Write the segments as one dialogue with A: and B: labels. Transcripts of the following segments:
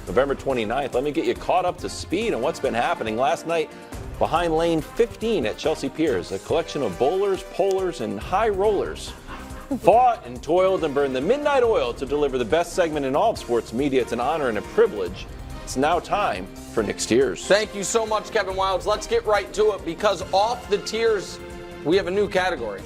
A: November 29th. Let me get you caught up to speed on what's been happening. Last night, behind lane 15 at Chelsea Piers, a collection of bowlers, polars, and high rollers fought and toiled and burned the midnight oil to deliver the best segment in all of sports media. It's an honor and a privilege. It's now time for Nick's Tears.
B: Thank you so much, Kevin Wildes. Let's get right to it, because off the tears, we have a new category.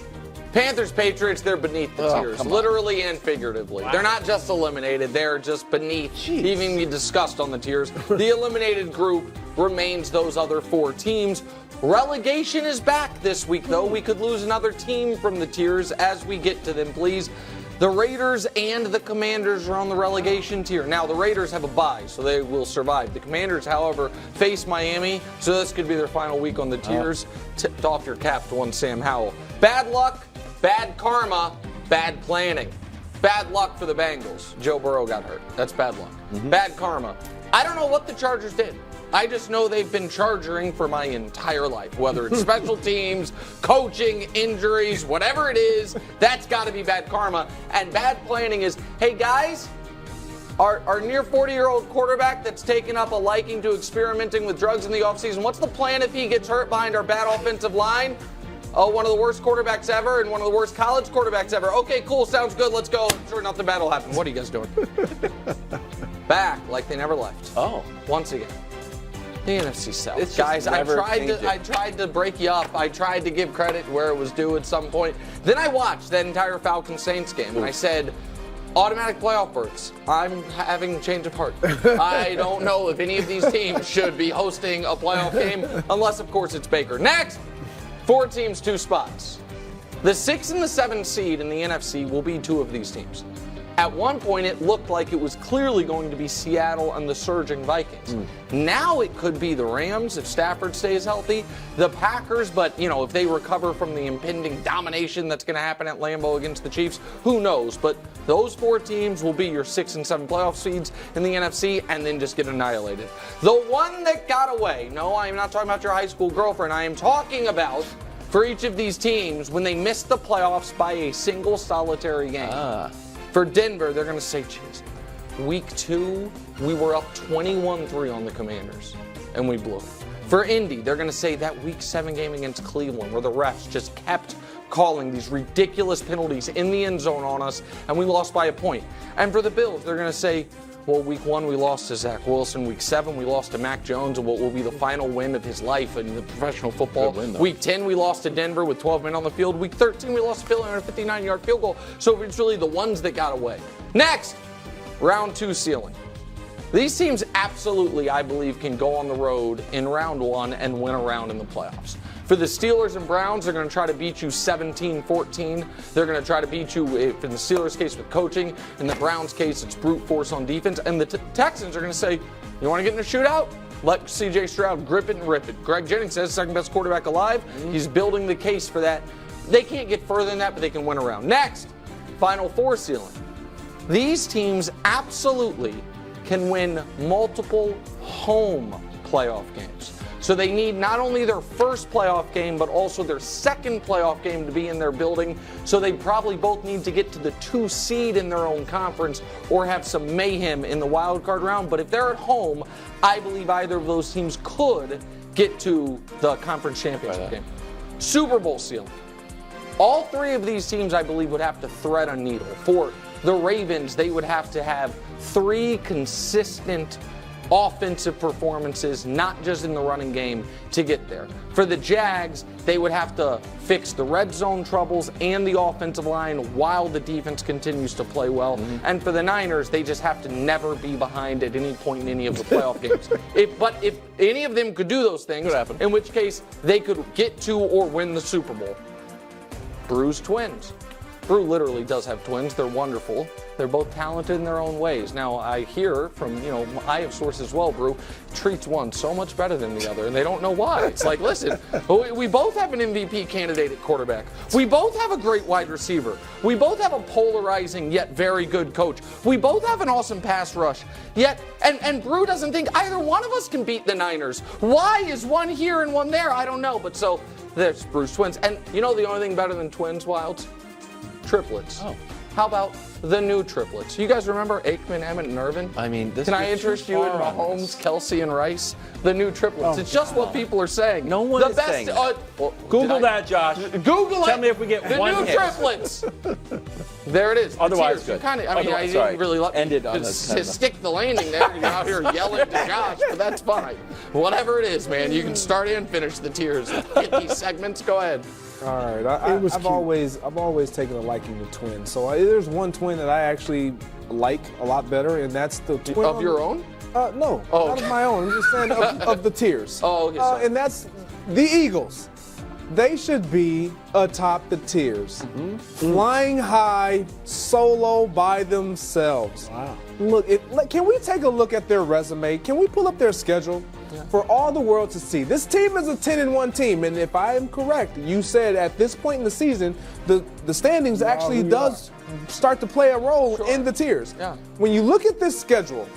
B: Panthers, Patriots, they're beneath the tiers, literally and figuratively. Wow. They're not just eliminated, they're just beneath, even we discussed on the tiers. The eliminated group remains those other 4 teams. Relegation is back this week, though. We could lose another team from the tiers as we get to them, please. The Raiders and the Commanders are on the relegation tier. Now, the Raiders have a bye, so they will survive. The Commanders, however, face Miami, so this could be their final week on the tiers. Tipped off your cap to one Sam Howell. Bad luck, bad karma, bad planning. Bad luck for the Bengals. Joe Burrow got hurt. That's bad luck. Bad karma. I don't know what the Chargers did. I just know they've been charging for my entire life, whether it's special teams, coaching, injuries, whatever it is, that's got to be bad karma. And bad planning is, hey guys, our near 40-year-old quarterback that's taken up a liking to experimenting with drugs in the offseason, what's the plan if he gets hurt behind our bad offensive line? Oh, one of the worst quarterbacks ever and one of the worst college quarterbacks ever. Okay, cool, sounds good, let's go. Sure, nothing bad will happen. What are you guys doing? Back like they never left.
A: Oh.
B: Once again. The NFC South. Guys, I tried to break you up. I tried to give credit where it was due at some point. Then I watched that entire Falcons-Saints game, and I said, automatic playoff berths. I'm having a change of heart. I don't know if any of these teams should be hosting a playoff game, unless, of course, it's Baker. Next, 4 teams, 2 spots. The 6 and the 7 seed in the NFC will be 2 of these teams. At one point, it looked like it was clearly going to be Seattle and the surging Vikings. Now it could be the Rams if Stafford stays healthy, the Packers, but, if they recover from the impending domination that's going to happen at Lambeau against the Chiefs, who knows? But those 4 teams will be your 6 and 7 playoff seeds in the NFC and then just get annihilated. The one that got away, no, I am not talking about your high school girlfriend. I am talking about, for each of these teams, when they missed the playoffs by a single solitary game. For Denver, they're going to say, geez, week 2, we were up 21-3 on the Commanders, and we blew it. For Indy, they're going to say that week 7 game against Cleveland, where the refs just kept calling these ridiculous penalties in the end zone on us, and we lost by a point. And for the Bills, they're going to say, well, week 1, we lost to Zach Wilson. Week 7, we lost to Mac Jones, and what will be the final win of his life in the professional football. Week 10, we lost to Denver with 12 men on the field. Week 13, we lost to Philly on a 59-yard field goal. So it's really the ones that got away. Next, round 2 ceiling. These teams absolutely, I believe, can go on the road in round 1 and win a round in the playoffs. For the Steelers and Browns, they're going to try to beat you 17-14. They're going to try to beat you, in the Steelers' case, with coaching. In the Browns' case, it's brute force on defense. And the Texans are going to say, you want to get in a shootout? Let C.J. Stroud grip it and rip it. Greg Jennings says second best quarterback alive. He's building the case for that. They can't get further than that, but they can win a round. Next, Final 4 ceiling. These teams absolutely can win multiple home playoff games. So they need not only their first playoff game, but also their second playoff game to be in their building. So they probably both need to get to the 2 seed in their own conference or have some mayhem in the wild card round. But if they're at home, I believe either of those teams could get to the conference championship game. Super Bowl ceiling. All 3 of these teams, I believe, would have to thread a needle. For the Ravens, they would have to have 3 consistent offensive performances, not just in the running game, to get there. For the Jags, they would have to fix the red zone troubles and the offensive line while the defense continues to play well. And for the Niners, they just have to never be behind at any point in any of the playoff games. But if any of them could do those things, in which case they could get to or win the Super Bowl. Brew's twins. Brew literally does have twins. They're wonderful. They're both talented in their own ways. Now, I hear from, I have sources as well, Brew treats one so much better than the other, and they don't know why. It's like, listen, we both have an MVP candidate at quarterback. We both have a great wide receiver. We both have a polarizing yet very good coach. We both have an awesome pass rush. Yet, and Brew doesn't think either one of us can beat the Niners. Why is one here and one there? I don't know. But so, there's Brew's twins. And the only thing better than twins, Wildes? Triplets. How about the new triplets? You guys remember Aikman, Emmett, and Irvin?
A: I mean,
B: Can I interest you in Mahomes, Kelsey, and Rice? The new triplets. It's just what people are saying.
A: No one is saying that. Google that, Josh.
B: Google it.
A: Tell me if we get
B: the
A: one
B: new
A: hit.
B: triplets. There it is.
A: Otherwise, good.
B: I didn't really let
A: Ended on
B: stick the landing there. You're out here yelling to Josh, but that's fine. Whatever it is, man, you can start and finish the tiers. Get these segments. Go ahead.
C: All right, I've always taken a liking to twins. So there's one twin that I actually like a lot better, and that's the twin
B: of your own.
C: No, not of my own. I'm just saying of the tiers.
B: Oh, okay.
C: And that's the Eagles. They should be atop the tiers, flying high, solo by themselves.
D: Wow.
C: Look, can we take a look at their resume? Can we pull up their schedule for all the world to see? This team is a 10-1 team, and if I am correct, you said at this point in the season, the standings actually does start to play a role in the tiers.
B: Yeah.
C: When you look at this schedule,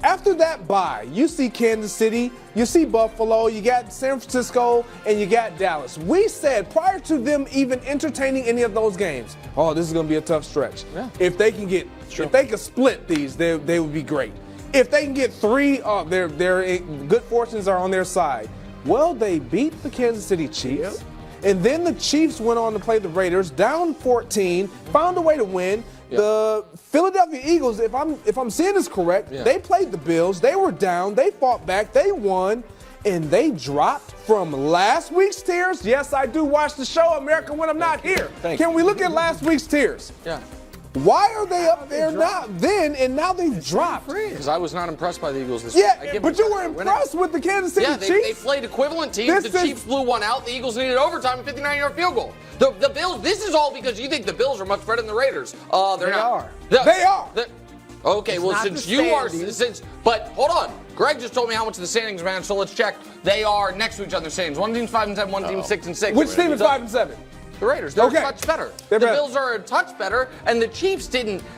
C: after that bye, you see Kansas City, you see Buffalo, you got San Francisco, and you got Dallas. We said prior to them even entertaining any of those games, this is going to be a tough stretch.
B: Yeah.
C: If they can split these, they would be great. If they can get 3, their good fortunes are on their side. Well, they beat the Kansas City Chiefs, and then the Chiefs went on to play the Raiders, down 14, found a way to win. The Philadelphia Eagles, if I'm seeing this correct, they played the Bills. They were down. They fought back. They won, and they dropped from last week's tiers. Yes, I do watch the show America when I'm not here. Can we look at last week's tiers?
B: Yeah.
C: Why are they up there now? And now they've dropped.
B: Because I was not impressed by the Eagles this week.
C: Yeah, but you were impressed with the Kansas City Chiefs?
B: Yeah, they played equivalent teams. The Chiefs blew one out. The Eagles needed overtime, a 59-yard field goal. The Bills, this is all because you think the Bills are much better than the Raiders. They're not.
C: They are.
B: Okay, well, since you are, but hold on. Greg just told me how much the standings, man, so let's check. They are next to each other's standings. One team's 5-7, one team's 6-6.
C: Which team is 5-7?
B: The Raiders. They're a touch better. The
C: better.
B: Bills are a touch better, and the Chiefs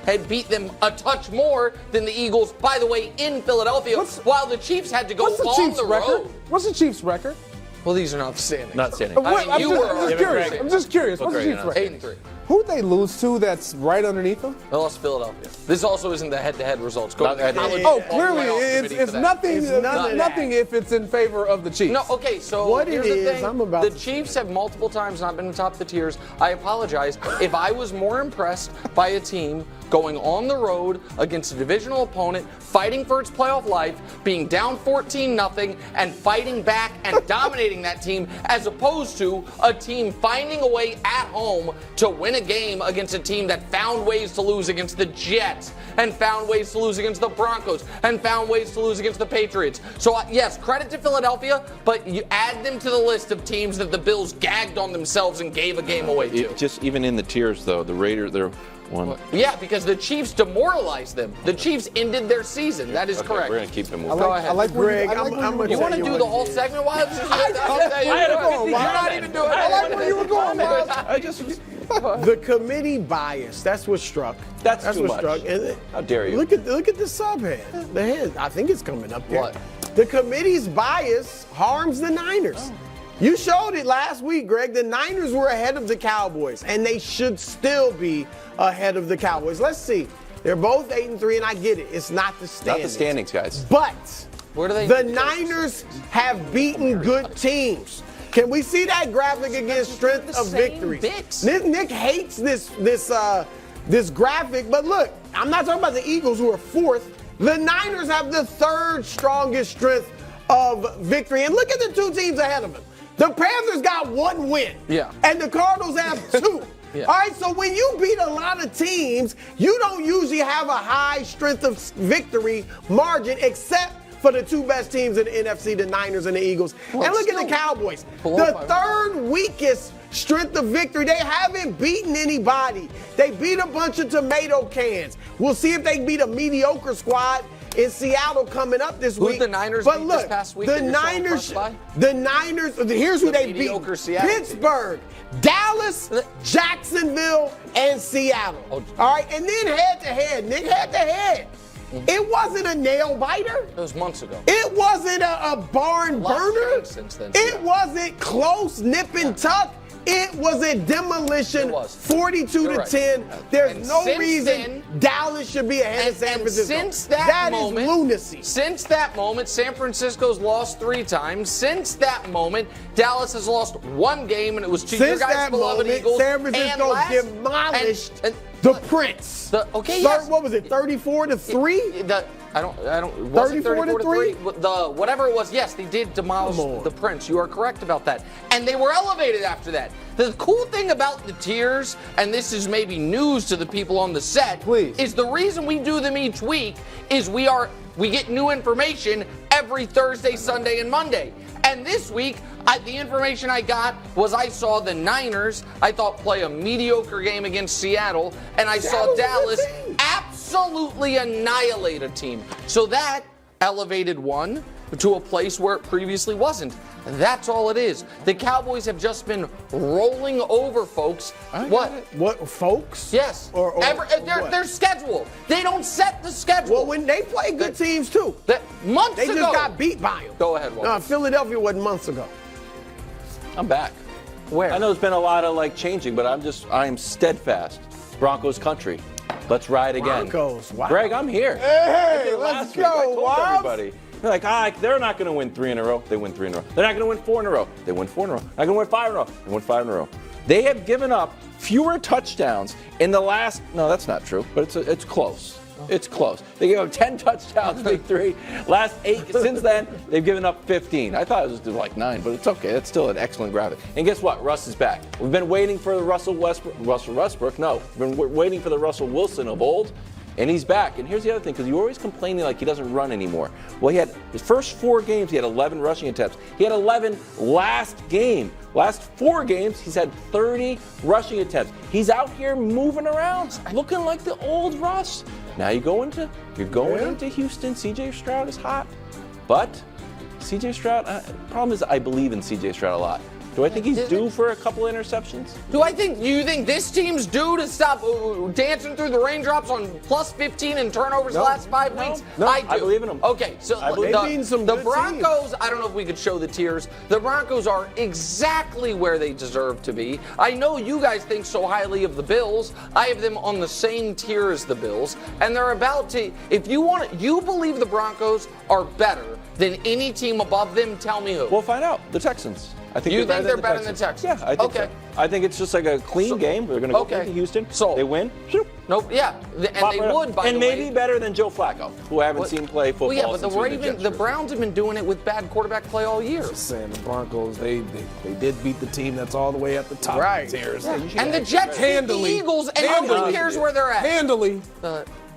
B: had beat them a touch more than the Eagles, by the way, in Philadelphia, while the Chiefs had to go on the road.
C: What's the Chiefs' record?
B: Well, these are not the standings.
A: Not standings.
C: I'm just curious. What's the Chiefs' record?
B: 8-3.
C: Who'd they lose to that's right underneath them?
B: They lost Philadelphia. This also isn't the head-to-head results. Clearly,
C: it's nothing if it's in favor of the Chiefs.
B: No, okay, so here's the thing. The Chiefs have multiple times not been atop the tiers. I apologize. If I was more impressed by a team going on the road against a divisional opponent, fighting for its playoff life, being down 14-0, and fighting back and dominating that team, as opposed to a team finding a way at home to win a game against a team that found ways to lose against the Jets, and found ways to lose against the Broncos, and found ways to lose against the Patriots. So, yes, credit to Philadelphia, but you add them to the list of teams that the Bills gagged on themselves and gave a game away to.
A: Just even in the tiers, though, the Raiders, they're one.
B: Yeah, because the Chiefs demoralized them. The Chiefs ended their season. That is correct.
A: We're going to keep them moving.
B: Go ahead.
D: I like Greg.
B: You want to do the whole segment? Why?
C: You're not even doing it. I like where you were going, Miles.
D: The committee bias. That's what struck.
A: That's too
D: what
A: much.
D: struck. And
A: how dare you?
D: Look at the subhead. The head. I think it's coming up there.
B: What?
D: The committee's bias harms the Niners. You showed it last week, Greg. The Niners were ahead of the Cowboys, and they should still be ahead of the Cowboys. Let's see. They're both 8-3, and I get it. It's not the standings.
A: Not the standings, guys.
D: But
B: where do they
D: the Niners have beaten good teams. Can we see that graphic against strength of victory? Nick hates this graphic, but look, I'm not talking about the Eagles who are fourth. The Niners have the third strongest strength of victory. And look at the two teams ahead of them. The Panthers got one win.
B: Yeah.
D: And the Cardinals have two.
B: Yeah.
D: All right, so when you beat a lot of teams, you don't usually have a high strength of victory margin, except for the two best teams in the NFC, the Niners and the Eagles. And look at the Cowboys. The third weakest strength of victory. They haven't beaten anybody. They beat a bunch of tomato cans. We'll see if they beat a mediocre squad in Seattle coming up this week.
B: Who's the Niners
D: but
B: beat
D: look,
B: this past week?
D: The Niners, here's who they beat. Pittsburgh, Dallas, Jacksonville, and Seattle. All right, and then head-to-head, Nick, head-to-head. It wasn't a nail biter.
B: It was months ago.
D: It wasn't a barn burner.
B: Since then.
D: It wasn't close, nip and tuck. It was a demolition,
B: It was.
D: 42 to
B: Right.
D: 10. There's
B: And
D: no
B: since
D: reason
B: then-
D: Dallas should be ahead of San Francisco.
B: Since that moment,
D: is lunacy.
B: Since that moment, San Francisco's lost 3 times. Since that moment, Dallas has lost 1 game, and it was to your
D: Since
B: guys'
D: that
B: beloved
D: moment,
B: Eagles.
D: San Francisco demolished the Prince.
B: Yes.
D: What was it, 34 to 3?
B: I don't. Was it
D: 34 to 3?
B: Whatever it was, yes, they did demolish the Prince. You are correct about that. And they were elevated after that. The cool thing about the tiers, and this is maybe news to the people on the set,
C: Please.
B: is the reason we do them each week is we get new information every Thursday, Sunday, and Monday. And this week, the information I got was I saw the Niners, I thought, play a mediocre game against Seattle, and I saw Dallas absolutely annihilate a team. So that elevated one to a place where it previously wasn't. That's all it is. The Cowboys have just been rolling over folks.
D: What, folks?
B: Yes. Their schedule. They don't set the schedule.
D: Well, when they play good teams, too.
B: Months
D: They
B: ago.
D: just got beat by them.
B: Go ahead, Walter.
D: No, Philadelphia wasn't months ago.
A: I'm back.
B: Where?
A: I know there's been a lot of changing, but I am steadfast. Broncos country. Let's ride again.
D: Broncos, wow.
A: Greg, I'm here.
D: Hey,
A: Last
D: let's
A: week, I
D: go,
A: told
D: Wildes.
A: everybody. They're like, they're not going to win 3 in a row. They win 3 in a row. They're not going to win 4 in a row. They win 4 in a row. They're not going to win 5 in a row. They win 5 in a row. They have given up fewer touchdowns in the last. No, that's not true, but it's close. It's close. They gave up 10 touchdowns, big 3. Last 8. Since then, they've given up 15. I thought it was like 9, but it's okay. That's still an excellent graphic. And guess what? Russ is back. We've been waiting for the Russell Westbrook. No, we've been waiting for the Russell Wilson of old. And he's back. And here's the other thing, because you're always complaining like he doesn't run anymore. Well, he had his first 4 games, he had 11 rushing attempts. He had 11 last game. Last 4 games, he's had 30 rushing attempts. He's out here moving around, looking like the old Russ. Now you're going into Houston. C.J. Stroud is hot. But C.J. Stroud, problem is I believe in C.J. Stroud a lot. Do I think he's due for a couple interceptions?
B: Do you think this team's due to stop dancing through the raindrops on plus 15 and turnovers the last 5 weeks?
A: No,
B: I do.
A: I believe in them.
B: Okay, so the Broncos, I don't know if we could show the tiers. The Broncos are exactly where they deserve to be. I know you guys think so highly of the Bills. I have them on the same tier as the Bills. And they're about to, if you believe the Broncos are better than any team above them, tell me who.
A: We'll find out. The Texans. I think
B: You think they're better than the Texans?
A: Yeah, I think so. I think it's just like a clean game. They're going to go into Houston. They win.
B: Nope. Yeah, and they would. By the way,
A: and maybe better than Joe Flacco, who I haven't seen play football.
B: Well, yeah, but
A: since
B: the Browns have been doing it with bad quarterback play all year.
C: Just saying, the Broncos, they did beat the team that's all the way at the top of the tiers.
B: Yeah. And the Jets beat the Eagles, and nobody cares where they're at.
C: Handily.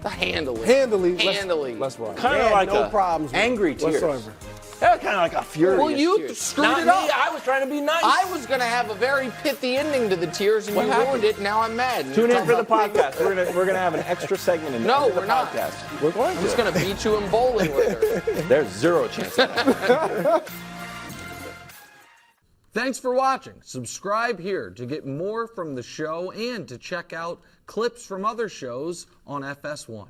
B: Handily.
C: Let's ride.
A: Kind of like
D: no problems with
A: angry tears.
D: whatsoever.
A: They're kind of like a furious.
B: Well, you
A: tears.
B: screwed
A: Not
B: it up.
A: Me. I was trying to be nice.
B: I was going to have a very pithy ending to the tiers, and you ruined it. Now I'm mad.
A: Tune in for the podcast. We're gonna have an extra segment in the podcast. We're going to.
B: I'm just going to beat you in bowling with her.
A: There's 0 chance of that.
B: Thanks for watching. Subscribe here to get more from the show and to check out clips from other shows on FS1.